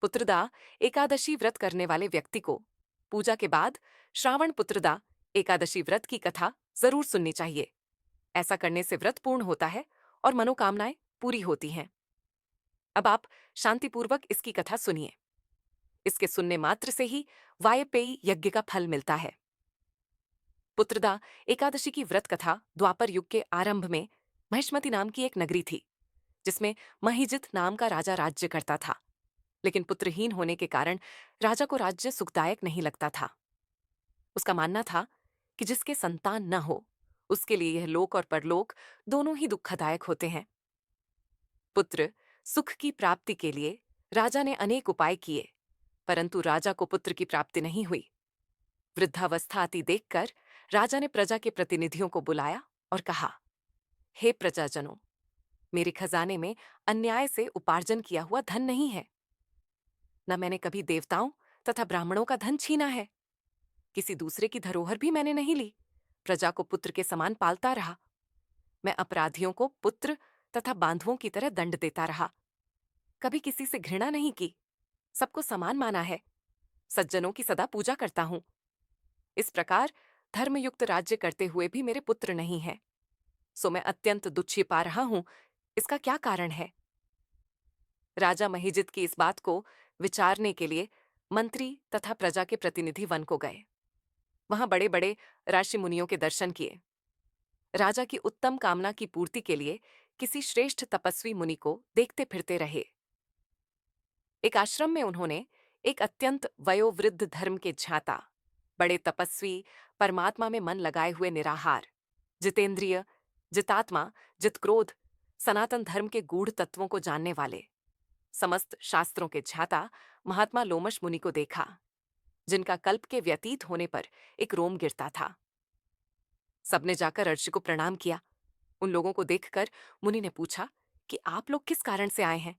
पुत्रदा एकादशी व्रत करने वाले व्यक्ति को पूजा के बाद श्रावण पुत्रदा एकादशी व्रत की कथा जरूर सुननी चाहिए। ऐसा करने से व्रत पूर्ण होता है और मनोकामनाएं पूरी होती हैं। अब आप शांतिपूर्वक इसकी कथा सुनिए। इसके सुनने मात्र से ही वायपेयी यज्ञ का फल मिलता है। पुत्रदा एकादशी की व्रत कथा द्वापर युग के आरंभ में महिष्मति नाम की एक नगरी थी, जिसमें महिजित नाम का राजा राज्य करता था। लेकिन पुत्रहीन होने के कारण राजा को राज्य सुखदायक नहीं लगता था। उसका मानना था कि जिसके संतान न हो, उसके लिए यह लोक और परलोक दोनों ही दुखदायक होते हैं। पुत्र सुख की प्राप्ति के लिए राजा ने अनेक उपाय किए, परंतु राजा को पुत्र की प्राप्ति नहीं हुई। वृद्धावस्था आती देखकर राजा ने प्रजा के प्रतिनिधियों को बुलाया और कहा, हे प्रजाजनों, मेरे खजाने में अन्याय से उपार्जन किया हुआ धन नहीं है। न मैंने कभी देवताओं तथा ब्राह्मणों का धन छीना है। किसी दूसरे की धरोहर भी मैंने नहीं ली। प्रजा को पुत्र के समान पालता रहा। मैं अपराधियों को पुत्र तथा बांधुओं की तरह दंड देता रहा। कभी किसी से घृणा नहीं की। सबको समान माना है। सज्जनों की सदा पूजा करता हूं। इस प्रकार धर्मयुक्त राज्य करते हुए भी मेरे पुत्र नहीं है। सो मैं अत्यंत दुच्छी पा रहा हूं। इसका क्या कारण है? राजा महिजित की इस बात को विचारने के लिए मंत्री तथा प्रजा के प्रतिनिधि वन को गए। वहां बड़े बड़े ऋषि मुनियों के दर्शन किए। राजा की उत्तम कामना की पूर्ति के लिए किसी श्रेष्ठ तपस्वी मुनि को देखते फिरते रहे। एक आश्रम में उन्होंने एक अत्यंत वयोवृद्ध धर्म के ज्ञाता, बड़े तपस्वी, परमात्मा में मन लगाए हुए निराहार, जितेंद्रिय, जितात्मा, जितक्रोध, सनातन धर्म के गूढ़ तत्वों को जानने वाले, समस्त शास्त्रों के ज्ञाता महात्मा लोमश मुनि को देखा, जिनका कल्प के व्यतीत होने पर एक रोम गिरता था। सबने जाकर अर्षि को प्रणाम किया। उन लोगों को देखकर मुनि ने पूछा कि आप लोग किस कारण से आए हैं?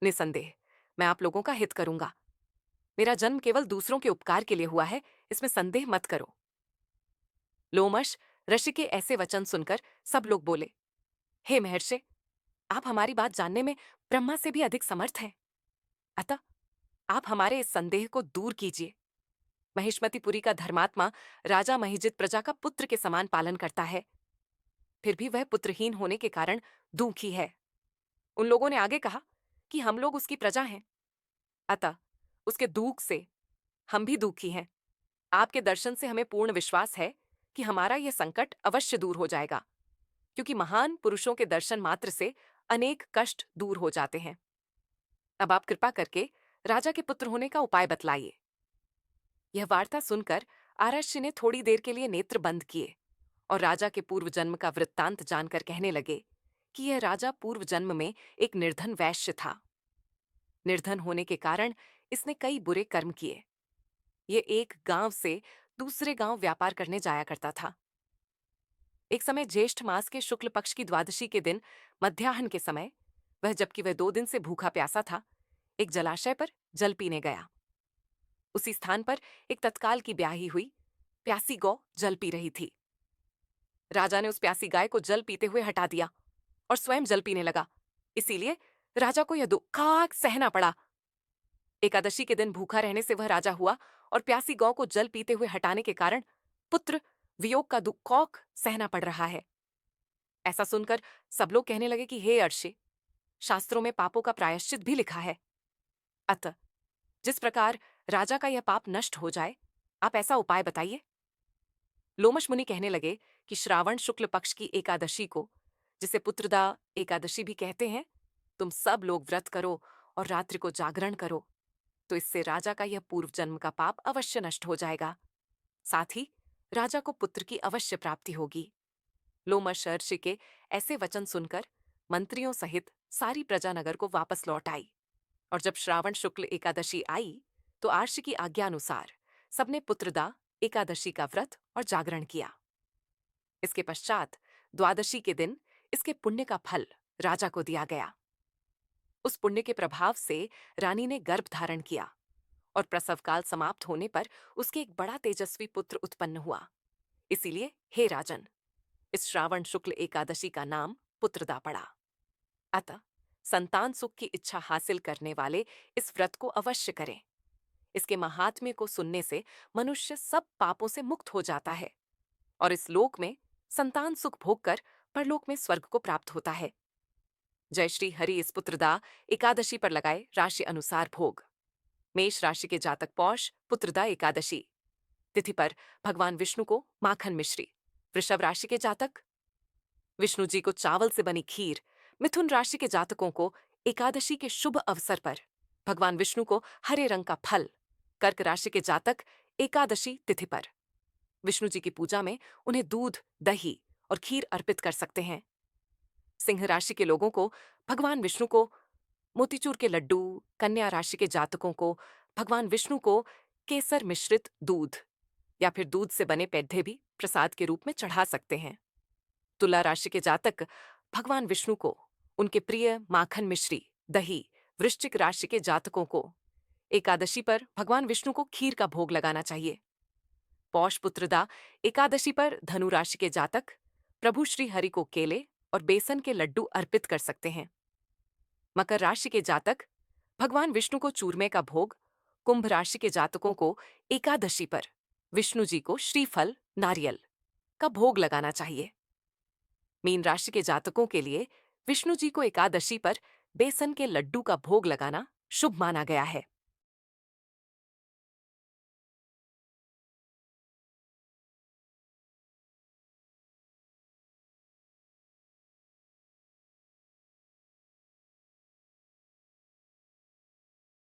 निसंदेह मैं आप लोगों का हित करूंगा। मेरा जन्म केवल दूसरों के उपकार के लिए हुआ है, इसमें संदेह मत करो। लोमश ऋषि के ऐसे वचन सुनकर सब लोग बोले, हे महर्षि, आप हमारी बात जानने में ब्रह्मा से भी अधिक समर्थ हैं। अतः आप हमारे इस संदेह को दूर कीजिए। महिष्मतिपुरी का धर्मात्मा राजा महिजित प्रजा का पुत्र के समान पालन करता है, फिर भी वह पुत्रहीन होने के कारण दुखी है। उन लोगों ने आगे कहा कि हम लोग उसकी प्रजा हैं, अतः उसके दुख से हम भी दुखी हैं। आपके दर्शन से हमें पूर्ण विश्वास है कि हमारा यह संकट अवश्य दूर हो जाएगा, क्योंकि महान पुरुषों के दर्शन मात्र से अनेक कष्ट दूर हो जाते हैं। अब आप कृपा करके राजा के पुत्र होने का उपाय बतलाइए। यह वार्ता सुनकर आरष्य ने थोड़ी देर के लिए नेत्र बंद किए और राजा के पूर्व जन्म का वृत्तांत जानकर कहने लगे कि यह राजा पूर्व जन्म में एक निर्धन वैश्य था। निर्धन होने के कारण इसने कई बुरे कर्म किए। ये एक गांव से दूसरे गांव व्यापार करने जाया करता था। एक समय ज्येष्ठ मास के शुक्ल पक्ष की द्वादशी के दिन मध्याह्न के समय जबकि वह 2 दिन से भूखा प्यासा था, एक जलाशय पर जल पीने गया। उसी स्थान पर एक तत्काल की ब्याही हुई प्यासी गौ जल पी रही थी। राजा ने उस प्यासी गाय को जल पीते हुए हटा दिया और स्वयं जल पीने लगा। इसीलिए राजा को यह दुख सहना पड़ा। एकादशी के दिन भूखा रहने से वह राजा हुआ और प्यासी गौ को जल पीते हुए हटाने के कारण पुत्र वियोग का दुख सहना पड़ रहा है। ऐसा सुनकर सब लोग कहने लगे कि हे अर्षि, शास्त्रों में पापों का प्रायश्चित भी लिखा है। अतः जिस प्रकार राजा का यह पाप नष्ट हो जाए, आप ऐसा उपाय बताइए। लोमश मुनि कहने लगे कि श्रावण शुक्ल पक्ष की एकादशी को, जिसे पुत्रदा एकादशी भी कहते हैं, तुम सब लोग व्रत करो और रात्रि को जागरण करो, तो इससे राजा का यह पूर्व जन्म का पाप अवश्य नष्ट हो जाएगा। साथ ही राजा को पुत्र की अवश्य प्राप्ति होगी। लोमश ऋषि के ऐसे वचन सुनकर मंत्रियों सहित सारी प्रजा नगर को वापस लौट आई और जब श्रावण शुक्ल एकादशी आई तो आर्ष की आज्ञा अनुसार सबने पुत्रदा एकादशी का व्रत और जागरण किया। इसके पश्चात द्वादशी के दिन इसके पुण्य का फल राजा को दिया गया। उस पुण्य के प्रभाव से रानी ने गर्भ धारण किया और प्रसव काल समाप्त होने पर उसके एक बड़ा तेजस्वी पुत्र उत्पन्न हुआ। इसीलिए हे राजन, इस श्रावण शुक्ल एकादशी का नाम पुत्रदा पड़ा। अतः संतान सुख की इच्छा हासिल करने वाले इस व्रत को अवश्य करें। इसके महात्म्य को सुनने से मनुष्य सब पापों से मुक्त हो जाता है और इस लोक में संतान सुख भोगकर परलोक में स्वर्ग को प्राप्त होता है। जय श्री हरि इस पुत्रदा एकादशी पर लगाए राशि अनुसार भोग। मेष राशि के जातक पौष पुत्रदा एकादशी तिथि पर भगवान विष्णु को माखन मिश्री। वृषभ राशि के जातक विष्णु जी को चावल से बनी खीर। मिथुन राशि के जातकों को एकादशी के शुभ अवसर पर भगवान विष्णु को हरे रंग का फल। कर्क राशि के जातक एकादशी तिथि पर विष्णु जी की पूजा में उन्हें दूध, दही और खीर अर्पित कर सकते हैं। सिंह राशि के लोगों को भगवान विष्णु को मोतीचूर के लड्डू। कन्या राशि के जातकों को भगवान विष्णु को केसर मिश्रित दूध या फिर दूध से बने पेड्ढे भी प्रसाद के रूप में चढ़ा सकते हैं। तुला राशि के जातक भगवान विष्णु को उनके प्रिय माखन मिश्री, दही। वृश्चिक राशि के जातकों को एकादशी पर भगवान विष्णु को खीर का भोग लगाना चाहिए। पौष पुत्रदा एकादशी पर धनु राशि के जातक प्रभु श्री हरि को केले और बेसन के लड्डू अर्पित कर सकते हैं। मकर राशि के जातक भगवान विष्णु को चूरमे का भोग। कुंभ राशि के जातकों को एकादशी पर विष्णु जी को श्रीफल, नारियल का भोग लगाना चाहिए। मीन राशि के जातकों के लिए विष्णु जी को एकादशी पर बेसन के लड्डू का भोग लगाना शुभ माना गया है।